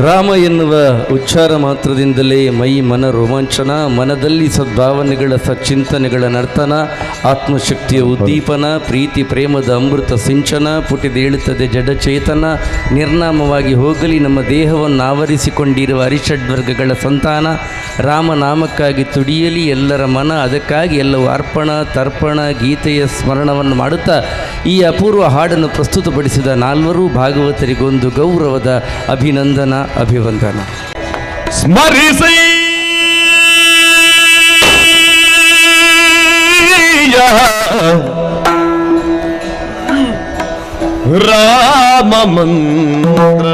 ರಾಮ ಎನ್ನುವ ಉಚ್ಚಾರ ಮಾತ್ರದಿಂದಲೇ ಮೈ ಮನ ರೋಮಾಂಚನ, ಮನದಲ್ಲಿ ಸದ್ಭಾವನೆಗಳ ಸಚ್ಚಿಂತನೆಗಳ ನರ್ತನ, ಆತ್ಮಶಕ್ತಿಯ ಉದ್ದೀಪನ, ಪ್ರೀತಿ ಪ್ರೇಮದ ಅಮೃತ ಸಿಂಚನ, ಪುಟಿದೇಳುತ್ತದೆ ಜಡಚೇತನ, ನಿರ್ನಾಮವಾಗಿ ಹೋಗಲಿ ನಮ್ಮ ದೇಹವನ್ನು ಆವರಿಸಿಕೊಂಡಿರುವ ಅರಿಷಡ್ವರ್ಗಗಳ ಸಂತಾನ, ರಾಮನಾಮಕ್ಕಾಗಿ ತುಡಿಯಲಿ ಎಲ್ಲರ ಮನ, ಅದಕ್ಕಾಗಿ ಎಲ್ಲವೂ ಅರ್ಪಣ ತರ್ಪಣ ಗೀತೆಯ ಸ್ಮರಣವನ್ನು ಮಾಡುತ್ತಾ ಈ ಅಪೂರ್ವ ಹಾಡನ್ನು ಪ್ರಸ್ತುತಪಡಿಸಿದ ನಾಲ್ವರು ಭಾಗವತರಿಗೊಂದು ಗೌರವದ ಅಭಿನಂದನ ಅಭಿವಂದನ. ಸ್ಮರಿಸಿ ರಾಮ ಮಂತ್ರ,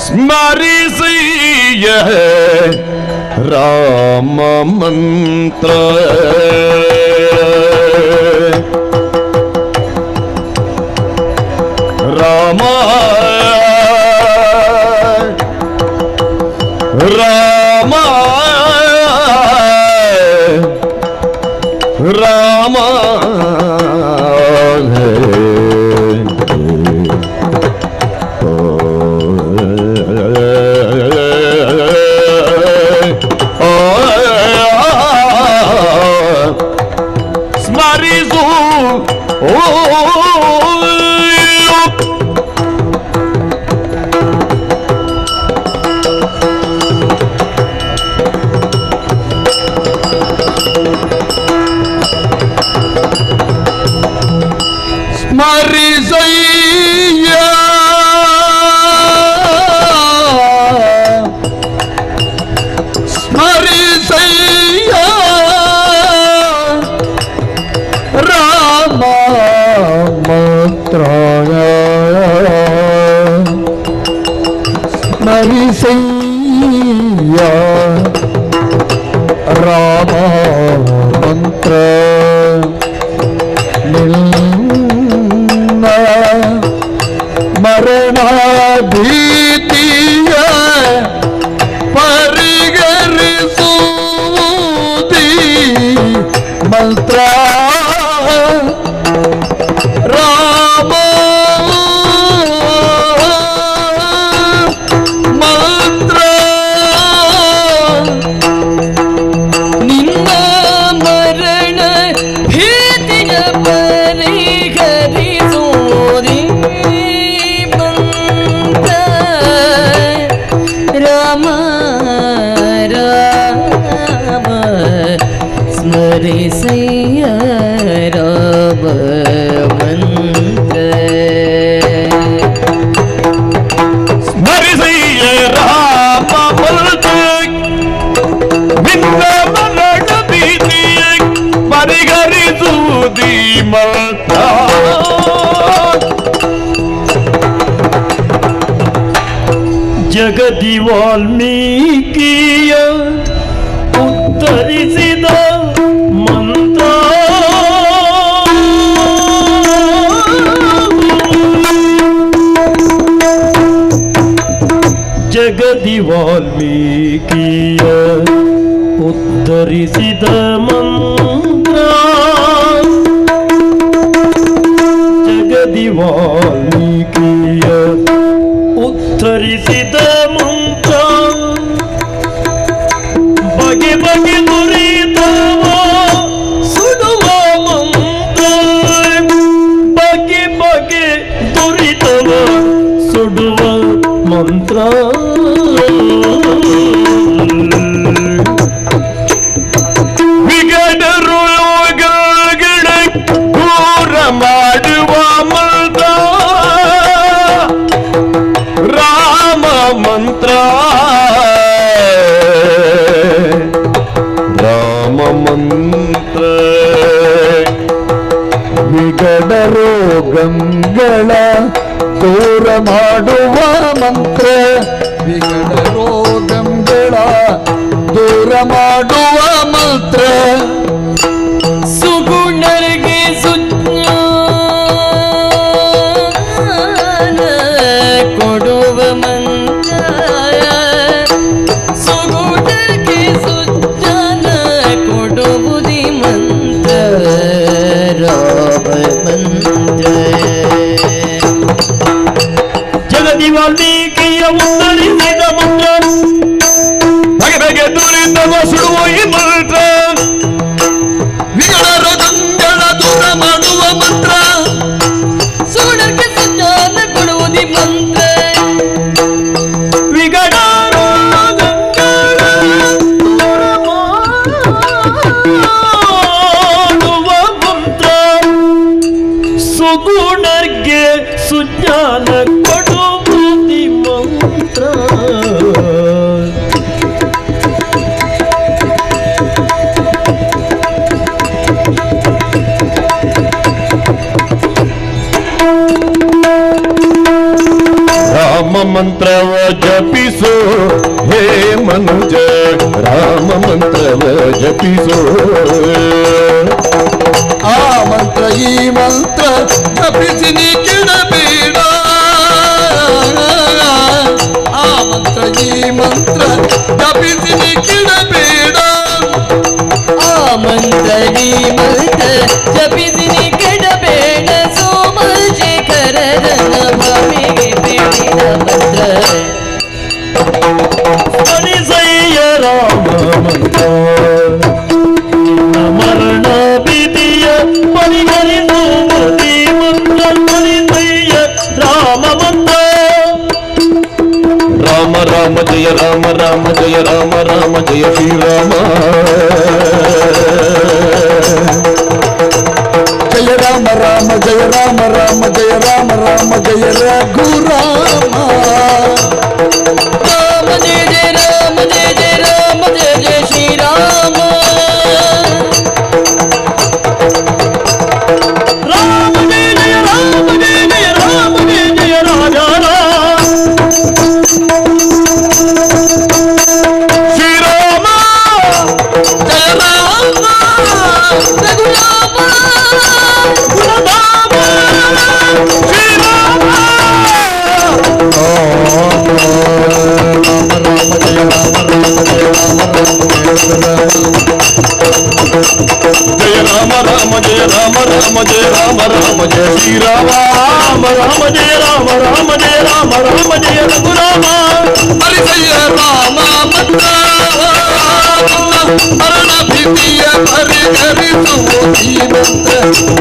ಸ್ಮರಿಸಿ ರಾಮ ಮಂತ್ರ, ರಾಮ ರಾಮ ರಾಮ ಸ್ಮರಿಸು ಸ್ಮರಿಸಯ್ಯ ಸ್ಮರಿಸಯ್ಯ ರಾಮ ಮಂತ್ರಾಯ, ಸ್ಮರಿಸಯ್ಯ ರಾಮ ಮಂತ್ರ, ಮರಣ ಭೀತಿಯ ಪರಿಗರಿಸುವುದಿ ಮಂತ್ರ, ರಾಮ ಮಂತ್ರ, ನಿನ್ನ ಮರಣ ಭೀತಿಯ ಪರಿಹರಿಸುವುದಿ ಮಂತ್ರ, ರಾಮ ರಾಮ ಸ್ಮರಿಸಯ್ಯ ರಾಮ ಮಂತ್ರ, ಸ್ಮರಿಸಯ್ಯ ರಾಮ ಮಂತ್ರ, ಭಿನ್ನ ಮರಣ ಭೀತಿಯ ಪರಿಹರಿಸುವುದಿ ಮಂತ್ರ, ಜಗದಿ ವಾಲ್ಮೀಕಿಯ ಉತ್ತರಿಸಿದ ಮಂತ್ರ, ಜಗದಿ ವಾಲ್ಮೀಕಿಯ ಉತ್ತರಿಸಿದ ಮಂತ್ರ, ಜಗದಿ ವಾಲ್ಮೀಕಿಯ ಉತ್ತರಿಸಿದ ಮಂತ್ರ, ಬಗೆ ಬಗೆ ನುರಿದವ ಸುಡುವ ಮಂತ್ರ, ಬಗೆ ಬಗೆ ದುರಿತವ ಸುಡುವ ಮಂತ್ರ, ವಿಗಡರು ಯೋಗಗಳ ದೂರ ಮಾಡುವ ಮಂತ್ರ, ರಾಮ ಮಂತ್ರ, ರಾಮ ಮಂತ್ರ, ವಿಗಡ ರೋಗಗಳ ದೂರ ಮಾಡುವ ಮಂತ್ರ, ವಿಗಡ ರೋಗಗಳ ದೂರ ಮಾಡುವ ಮಂತ್ರ, ಸುಗುಣರಿಗೆ ಸುಜ್ಞಾನ ಕೊಡುವ ಮಂತ್ರ, ಸುಗುಣರಿಗೆ ಸುಜ್ಞಾನ ಕೊಡುವುದಿ ಮಂತ್ರ, ರಾಮ ಮಂತ್ರ, ವಾಲ್ಮೀಕಿಯ ಉತ್ತರಿಸಿದ ಮಂತ್ರ ಬಗೆ ಬಗೆ ದುರಿತವ ಸುಡುವ ಈ ಮಂತ್ರ ವಿಗಡರ ಗಂಗಳ ದೂರ ಮಾಡುವ ಮಂತ್ರ ಸುಡರ್ಗೆ ಸುಜ್ಞಾನ ಕೊಡುವುದಿ ಮಂತ್ರ ವಿಗಡಾರೋ ಮಾಡುವ ಮಂತ್ರ ಸುಗುಣರ್ಗೆ ಸುಜ್ಞಾನ ಕೊಡುವುದಿ ಮಂತ್ರ ರಾಮ ಮಂತ್ರವ ಜಪಿಸೋ ಹೇ ಮನುಜ ರಾಮ ಮಂತ್ರವ ಜಪಿಸೋ ಆ ಮಂತ್ರ ಈ ಮಂತ್ರ ಜಪಿಸಿ ನೀ ಕೆಡಬೇಡ ಆ ಮಂತ್ರ ಈ ಮಂತ್ರ ಜಪಿಸಿ ನೀ ಕೆಡಬೇಡ ಆ ಮಂತ್ರ ಈ ಮಂತ್ರ ಜಪಿಸಿನಿ ಕೆಡಬೇಡ ಸೋಮಶೇಖರನ ಭಾವಿಗೆ ಬೇಡಿದ ಮಂತ್ರ ಪರಿಸಯ್ಯ ರಾಮ ಮಂತ್ರ ಮರಣ ಭೀತಿಯ ಪರಿಹರಿಸು ಪ್ರತಿ ಮಂತ್ರ ಪರಿಸಯ್ಯ ರಾಮ ಮಂತ್ರ ರಾಮ ರಾಮ ಜಯ ರಾಮ ರಾಮ ಜಯ ರಾಮ ರಾಮ ಜಯ ಶ್ರೀರಾಮ ಜಯ ರಾಮ ರಾಮ ಜಯ ರಾಮ ರಾಮ ಜಯ ರಾಮ ರಾಮ ಜಯ ರಘುರಾಮ ರಾಮ ಜಯ ಜಯ ರಾಮ ಜಯ ಜಯ ರಾಮ ಜಯ ಜಯ ಶ್ರೀರಾಮ ರಾಮ ಜಯ ಜಯ ರಾಮ ಜಯ ಜಯ ರಾಮ ಜಯ ಜಯ ರಾಜಾ ಶ್ರೀರಾಮ ಜಯ ರಾಮ ರಘುರಾಮ ಗುಣಧಾಮ ಶ್ರೀರಾಮ ಜಯ ರಾಮ ರಾಮ ಜಯ ರಾಮ ರಾಮ ಜಯ ರಾಮ ರಾಮ ಜಯ ಶ್ರೀರಾಮ ರಾಮ ಜಯ ರಾಮ ರಾಮ ಜಯ ರಾಮ ರಾಮ ಜಯ ರಘುರಾಮ ಹರಿಸಯ್ಯ ರಾಮ ಮಂತ್ರ ಮರಣ ಭೀತಿಯ ಪರಿಹರಿಸುವುದಿ ಮಂತ್ರ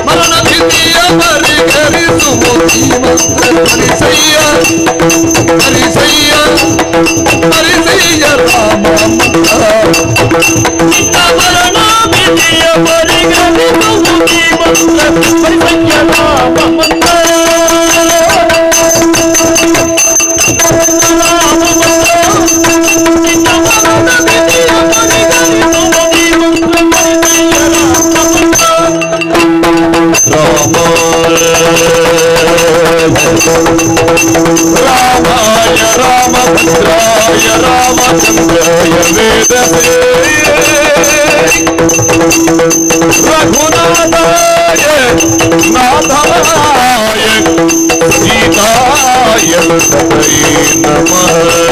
ಮರಣ ಭೀತಿಯ ಪರಿಹರಿಸುವುದಿ ಮಂತ್ರ ಹರಿಸಯ್ಯ ಹರಿಸಯ್ಯ ಹರಿಸಯ್ಯ ರಾಮ ಮಂತ್ರ ಮರಣ ಭೀತಿಯ ಪರಿಗಣಿಸುವುದಿ ಮಂತ್ರ ಪರಿಸಯ್ಯ ರಾಮ ಮಂತ್ರ ರಾಮಾಯ ರಾಮಭದ್ರಾಯ ರಾಮಚಂದ್ರಾಯ ವೇದಸೇ ರಘುನಾಥಾಯ ನಾಥಾಯ ಸೀತಾಯ ತೈ ನಮಃ